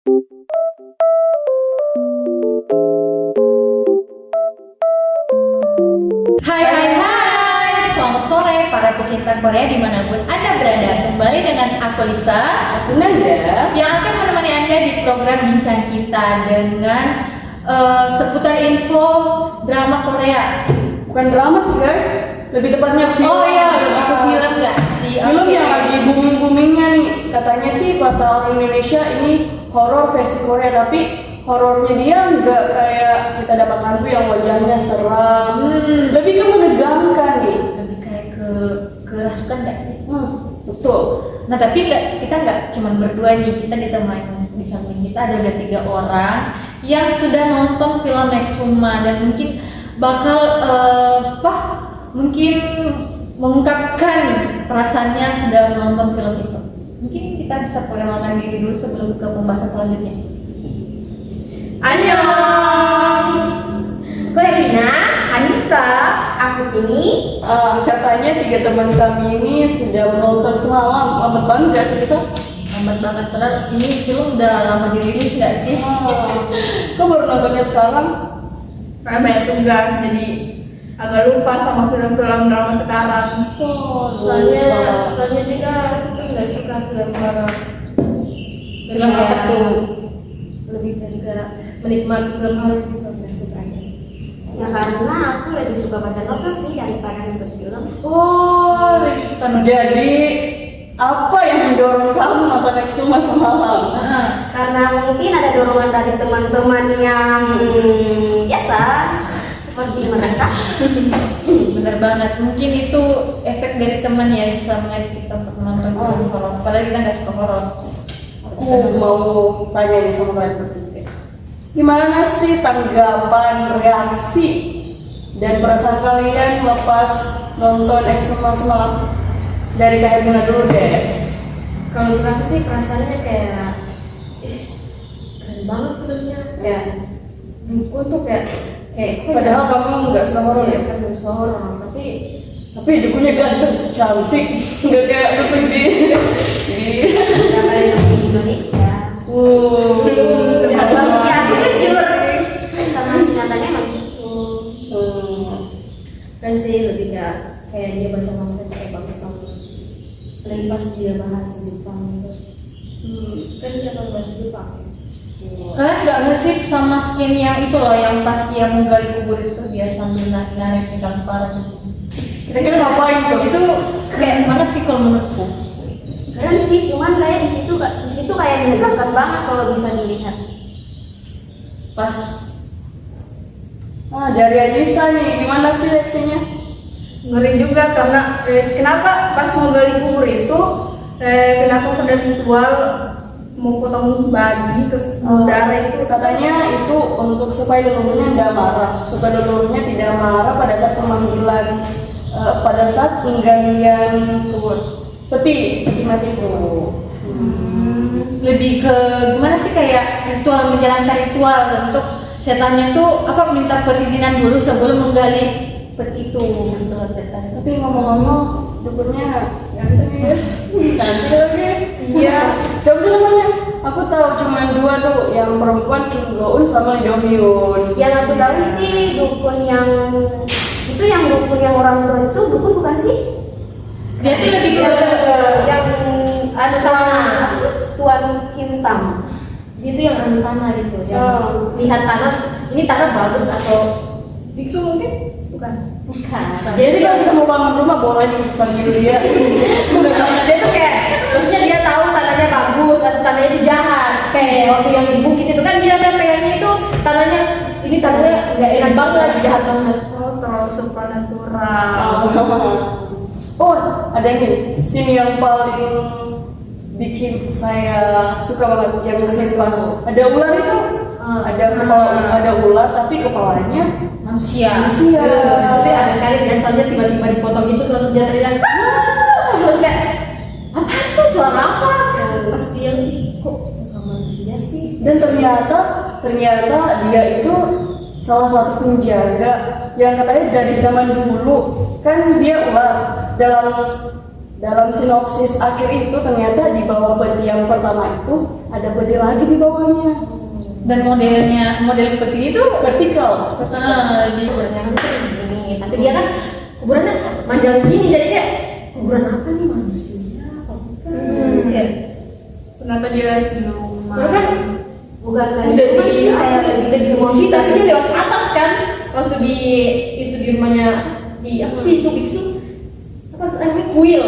Hai, selamat sore para pecinta Korea dimanapun Anda berada. Kembali dengan aku Lisa, Aku Nanda, yang akan menemani Anda di program Bincang Kita dengan seputar info drama Korea. bukan drama sih guys, lebih tepatnya film. Oh iya, lebih ke film nggak sih? Film Oke. yang lagi booming-boomingnya nih. Katanya sih kata orang Indonesia ini horor versi Korea, tapi horornya dia nggak kayak kita dapat hantu yang wajahnya seram. Lebih ke menegangkan nih. Lebih kayak ke kerasukan nggak sih? Betul. Nah tapi kita nggak cuma berdua nih, kita ditemani di samping kita ada 3 orang yang sudah nonton film Exuma dan mungkin bakal mungkin mengungkapkan perasaannya sudah menonton film itu. Mungkin kita bisa perkenalkan diri dulu sebelum ke pembahasan selanjutnya. Annyeong. Gue Lina, Anissa, aku ini. Katanya 3 teman kami ini sudah menonton semalam. Lambat banget gak sih Lisa? Lambat banget, padahal ini film udah lama dirilis nggak sih? Kok baru nontonnya sekarang? Karena banyak tugas, jadi agak lupa sama film-film drama sekarang. Soalnya juga kita nggak suka film horor. Film apa tuh? Lebih ke menikmati film horor juga nggak suka aja. Ya karena aku lebih suka baca novel sih daripada nonton film. Oh, lebih suka nonton. Jadi apa yang mendorong kamu nonton Exuma semalam? Karena mungkin ada dorongan dari teman-teman yang biasa seperti mereka. Bener banget, mungkin itu efek dari teman ya bisa mengajak kita untuk menonton film horor. Padahal kita nggak suka horor. Aku mau tanya nih sama kalian bertiga. Gimana sih tanggapan, reaksi, dan perasaan kalian lepas nonton Exuma semalam? Dari Kak Hermina dulu deh. Kalau bilang sih perasaannya kayak keren banget filmnya. Ya. Menurutku tuh kayak Padahal kamu nggak suka horor ya? kan suka horor, tapi Dukunya ganteng, cantik, nggak kayak dukun di. Gak kayak di Indonesia. Jahat banget. Ya aku jujur. Karena nyatanya emang gitu. kan sih lebih kayak dia baca novel kayak bagus banget. Apalagi pas dia bahasa Jepang gitu. Kan dia kalau bahasa Jepang. Kalian nggak ngesip sama skin yang itu loh, yang pas dia menggali kubur itu dia sambil narik ikan kepala gitu. Kira-kira ngapain tuh? Itu keren banget sih kalau menurutku. Keren sih, cuman kayak di situ kayak menegangkan banget kalau bisa dilihat. Pas Dari Anissa nih, gimana sih reaksinya? Ngeri juga karena kenapa pas mau gali kubur itu kenapa pada ritual mau potong babi terus darah itu Katanya itu untuk supaya leluhurnya tidak marah, supaya leluhurnya tidak marah pada saat pemanggilan, pada saat penggalian kubur peti mati itu. lebih ke gimana sih, kayak ritual, menjalankan ritual untuk setannya tuh minta perizinan dulu sebelum menggali peti itu gitu loh setan. Tapi ngomong-ngomong, dukunnya ganteng ya guys, cantik lagi. Iya. Siapa sih namanya? Aku tahu cuma 2 tuh, yang perempuan Kim Go Eun sama Lee Do Hyun. Yang aku tahu sih dukun yang orang tua itu dukun bukan sih? Dia tuh lebih ke yang ada tanah Tuan Kim Tam. itu yang anu tanah gitu yang lihat tanah ini tanah bagus atau biksu mungkin bukan Jadi kalau kita mau bangun rumah boleh dipanggil dia. dia tuh kayak maksudnya dia tahu tanahnya bagus atau tanahnya itu jahat kayak waktu yang di bukit itu kan dia pegangnya itu tanahnya ini tanahnya nggak enak banget jahat banget terlalu supernatural. Ada nih, scene yang paling bikin saya suka banget, yang scene pas ada ular itu. Ada ular tapi kepalanya manusia. Terus ada kali biasanya tiba-tiba dipotong gitu terus dia teriak terus kayak apa tuh suara apa pas dia kok bukan manusia sih. Dan ternyata dia itu salah satu penjaga yang katanya dari zaman dulu kan dia ular dalam dalam sinopsis akhir itu ternyata di bawah peti yang pertama itu ada peti lagi di bawahnya. Dan model peti itu Vertikal. di kuburannya kan tuh begini, tapi dia kan kuburannya manjang gini, jadi kayak kuburan apa nih, manusia apa bukan? Kayak Ternyata dia siluman. baru kan Bukan udah di kayak udah dikunci, tapi dia lewat atas kan waktu di itu di rumahnya di apa sih itu biksu apa tuh namanya kuil.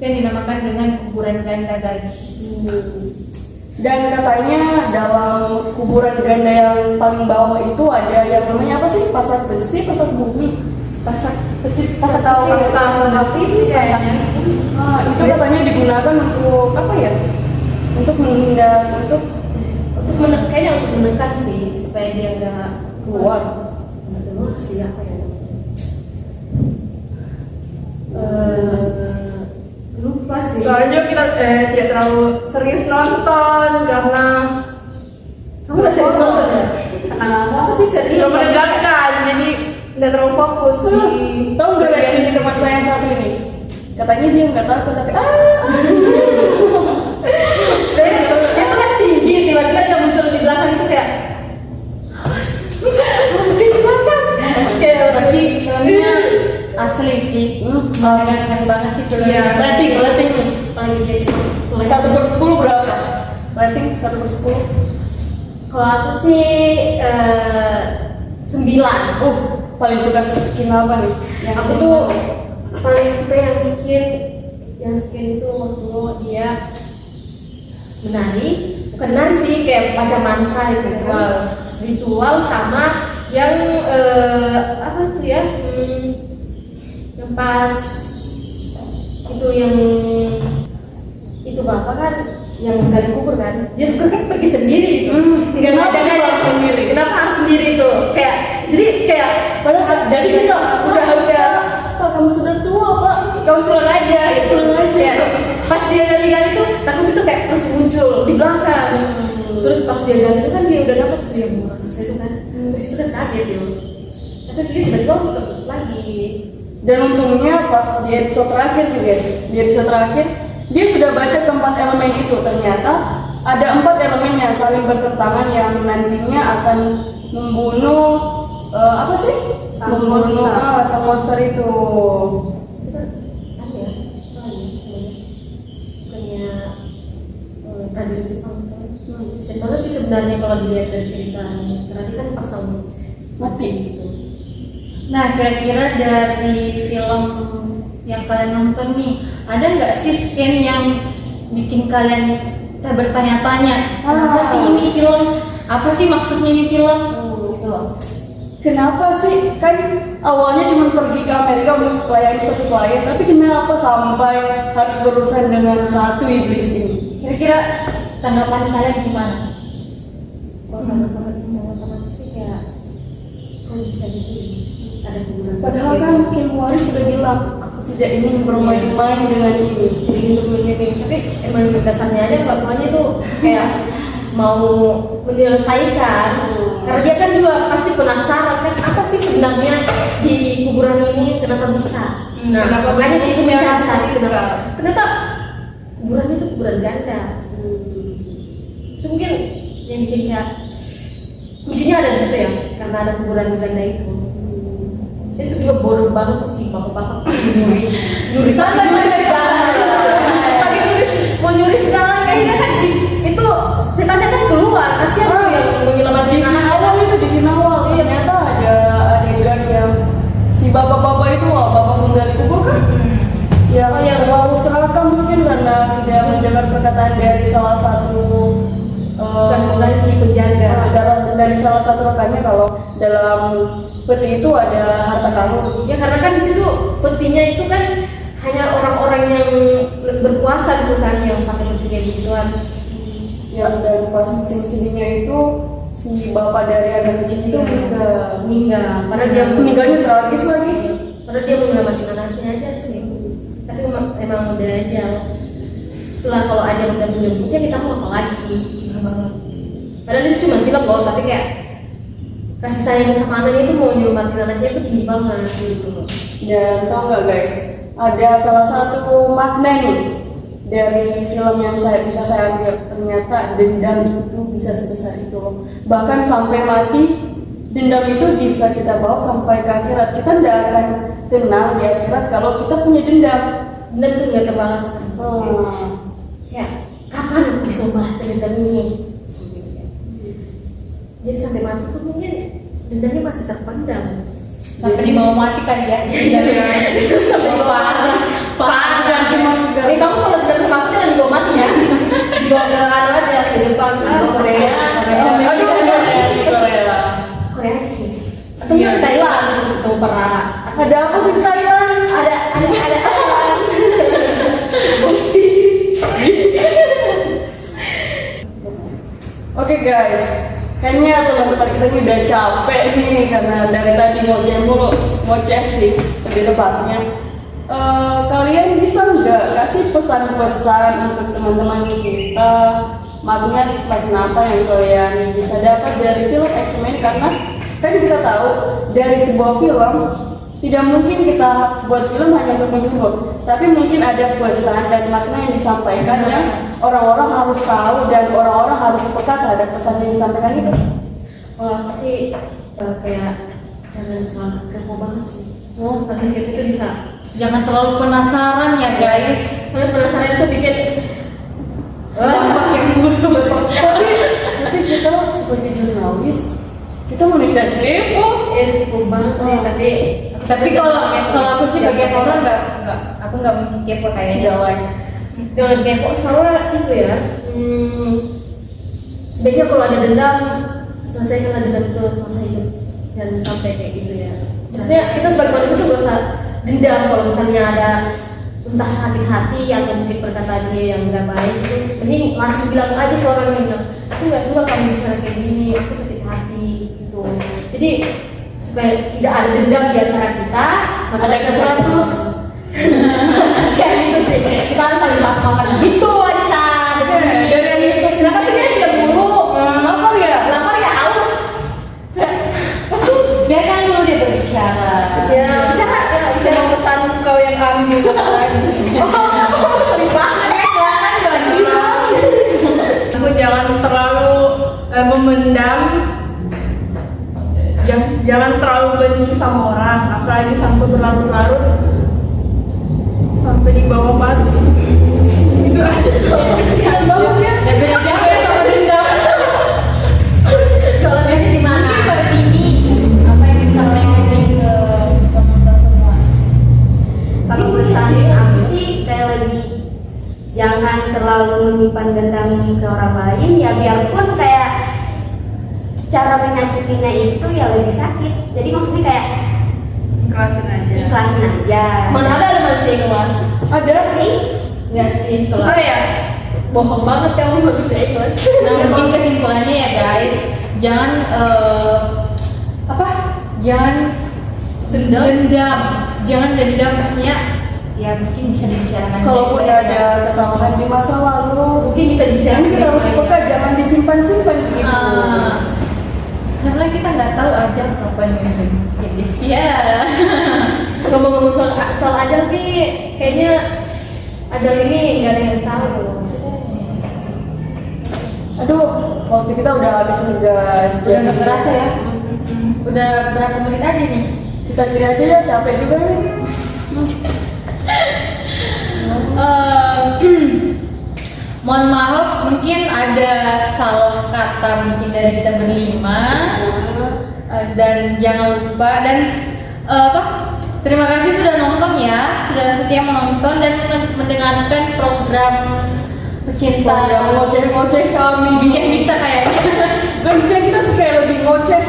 yang dinamakan dengan kuburan ganda, guys. Dan katanya dalam kuburan ganda yang paling bawah itu ada yang namanya apa sih? Pasar besi, pasar bumi. Pasar besi, Pasar Tahu besi. pasang habis sih kayaknya. Itu katanya digunakan untuk apa ya? Untuk menghindar, untuk Kayaknya untuk menekan sih supaya dia nggak keluar. nggak keluar sih apa ya? Lupa sih. Soalnya kita tidak terlalu serius nonton karena Kamu udah serius nonton ya? Aku sih serius. belum mendengarkan, jadi tidak terlalu fokus di. Tahu nggak reaksi teman saya yang satu ini? Katanya dia nggak takut tapi Dia tuh kan tinggi, tiba-tiba dia muncul di belakang itu kayak harus di belakang. Kayak Tapi filmnya asli sih, menyenangkan banget sih filmnya. Iya. rating nih. apalagi dia tulis. 1/10 berapa? Rating 1/10. Kalau aku sih 9. Paling suka skin apa nih? Yang Aku skin tuh apa? paling suka yang skin itu waktu dia menari, bukan menari sih, kayak pacamangka itu kan, ritual sama yang apa tuh ya, yang pas itu yang itu bapak kan yang gali kubur kan, dia suka kan pergi sendiri gitu, Kenapa dia harus sendiri? kenapa harus sendiri tuh, kayak jadi kayak Padahal jadi kita udah Pak, kamu sudah tua Pak. kamu pulang aja gitu. Pulang aja. Ya, pas dia gali itu takut itu kayak terus muncul di belakang. Terus pas dia gali itu kan dia udah dapat tuh yang murah itu kan, terus itu kan kaget dia, tapi dia tiba-tiba harus tutup lagi. Dan untungnya pas di episode terakhir nih guys, di episode terakhir dia sudah baca keempat elemen itu. Ternyata ada 4 elemen yang saling bertentangan yang nantinya akan membunuh apa sih? Sang Membunuh monster. sang monster itu. Itu kan apa ya? Apa ya? Bukannya prajurit Jepang kan? Bisa banget sih sebenarnya kalau dilihat dari ceritanya, karena dia kan pasang Mati. gitu. Nah, kira-kira dari film yang kalian nonton nih, ada nggak sih scene yang bikin kalian bertanya-tanya, kenapa sih ini film? Apa sih maksudnya ini film? Gitu loh. Kenapa sih? Kan awalnya cuma pergi ke Amerika untuk melayani satu klien, tapi kenapa sampai harus berurusan dengan satu iblis ini? Kira-kira tanggapan kalian gimana? Kalau teman-teman sih kayak kok bisa gitu ya? Ada kuburan. Padahal kan Kim Waris sudah bilang, aku tidak ingin bermain-main dengan ini, jadi untuk ini. Tapi emang dasarnya aja kelakuannya tuh kayak mau menyelesaikan. Karena dia kan juga pasti penasaran kan apa sih sebenarnya di kuburan ini kenapa bisa. Nah, Kenapa makanya dia itu bentuknya mencari kenapa. juga? Ternyata kuburan itu kuburan ganda. Itu mungkin yang bikin kayak kuncinya ada di situ ya, karena ada kuburan ganda itu. Itu juga bodoh banget tuh si bapak-bapak nyuri kan nyuri segala, tadi mau nyuri segala, akhirnya kan itu setannya kan keluar, kasihan tuh yang menyelamatkan Di scene awal itu, di scene awal ternyata ada adegan yang si bapak-bapak itu, bapak menggali kubur kan? Yang Oh, yang- terlalu serakah mungkin karena sudah mendengar perkataan dari salah satu bukan menggali si penjaga. dari salah satu rekannya kalau dalam peti itu ada harta karun. Ya karena kan di situ petinya itu kan hanya orang-orang yang berkuasa gitu kan yang pakai peti kayak gituan. Ya, dan pas scene-nya itu si bapak dari anak kecil itu Meninggal, karena dia meninggalnya tragis lagi. Padahal dia mau nyelamatin anaknya aja sih. Tapi emang udah aja. Setelah kalau aja udah menjemputnya kita mau apa lagi? Padahal itu cuma film loh, tapi kayak kasih sayang sama anaknya itu mau nyelamatin anaknya itu tinggi banget gitu loh. Dan tau nggak guys, ada salah satu makna nih dari film yang bisa saya ambil. Ternyata dendam itu bisa sebesar itu loh. Bahkan sampai mati, dendam itu bisa kita bawa sampai ke akhirat. Kita tidak akan tenang di akhirat kalau kita punya dendam. Dendam itu nggak terbalas. Ya. Kapan aku bisa balas dendam ini? Jadi sampai mati pun mungkin dendamnya masih terpendam. Sampai dibawa mati kan ya. Sampai parah cuma kamu kalau dendam sama aku jangan dibawa mati ya. Dibawa ke anu aja ke Jepang, ke Korea. Aduh, di Korea. Korea aja sih. Atau di Thailand itu pernah. Ada apa sih di Thailand? Ada. Oke guys, kayaknya teman-teman kita ini udah capek nih karena dari tadi ngoceh sih lebih tepatnya. Kalian bisa nggak kasih pesan-pesan untuk teman-teman kita, makna apa yang kalian bisa dapat dari film X-Men? Karena kan kita tahu dari sebuah film tidak mungkin kita buat film hanya untuk menghibur, tapi mungkin ada pesan dan makna yang disampaikan yang orang-orang harus tahu dan orang-orang harus peka terhadap pesan yang disampaikan itu. Aku sih kayak jangan terlalu kepo banget sih. Tapi kayak itu bisa. Jangan terlalu penasaran ya guys. Soalnya penasaran itu bikin Dampak yang buruk. Tapi kita sebagai jurnalis, kita manusia kepo. kepo banget sih, Tapi kalau aku sih bagian orang aku nggak mungkin kepo kayaknya. jangan kepo soalnya itu ya. Sebaiknya kalau ada dendam selesaikan dendam itu semasa hidup, jangan sampai kayak gitu ya. Maksudnya kita sebagai manusia tuh gak usah dendam kalau misalnya ada entah sakit hati atau mungkin perkataan dia yang nggak baik itu, mending langsung bilang aja ke orang yang bilang, aku nggak suka kamu bicara kayak gini, aku sakit hati gitu. Jadi supaya tidak ada dendam di antara kita, maka Ada ke-100. kayak gitu sih. Kita harus saling maafkan gitu aja. Dari Anissa Kenapa sih dia tidak mulu? lapar ya? Lapar ya haus. Biarkan dulu dia berbicara. Ya, bicara ya, Saya mau pesan kau yang ambil tadi. sering banget ya. Aku jangan terlalu memendam. Jangan terlalu benci sama orang, apalagi sampai berlarut-larut sampai dibawa mati. Itu aja. Kasihan banget ya. Ya beda jauh ya sama dendam. Soalnya di mana? Mungkin pada ini apa yang disampaikan ke penonton semua. Kalau pesan aku sih kayak lebih jangan terlalu menyimpan dendam ke orang lain ya, biarpun kayak cara menyakitinya itu ya lebih sakit. Jadi maksudnya kayak Ikhlasin aja. ikhlasin aja. Mana ada manusia ikhlas? Ada sih. Enggak sih, Oh kalau ya, bohong banget kamu nggak bisa ikhlas. Nah mungkin kesimpulannya ya guys, jangan jangan dendam, jangan dendam maksudnya ya mungkin bisa dibicarakan. Kalaupun baik-baik ya. ada kesalahan di masa lalu, Mungkin bisa dibicarakan. kita harus peka, jangan disimpan-simpan gitu. Karena kita nggak tahu ajal kapan gitu. Ya. Ngomong-ngomong soal ajal nih, kayaknya ajal ini nggak ada yang tahu loh. Aduh, waktu kita udah habis nih guys. Udah nggak kerasa ya. Udah berapa menit aja nih? Kita kiri aja ya, capek juga nih. Mohon maaf, mungkin ada salah kata mungkin dari kita berlima. Dan jangan lupa terima kasih sudah nonton ya, sudah setia menonton dan mendengarkan program pecinta Yang ngoceh-ngoceh kami. bikin kita kayaknya. Ngoceh kita sih kayak lebih ngoceh.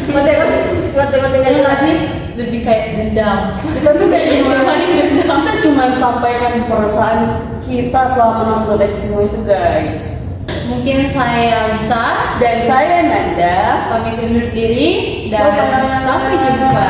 Ngoceh-ngoceh Bener nggak sih? Lebih kayak dendam. Kita tuh kayak kita cuma sampaikan perasaan kita selama nonton semua itu guys. Mungkin saya Lisa Dan saya Nanda. pamit undur diri dan Bye-bye. sampai jumpa.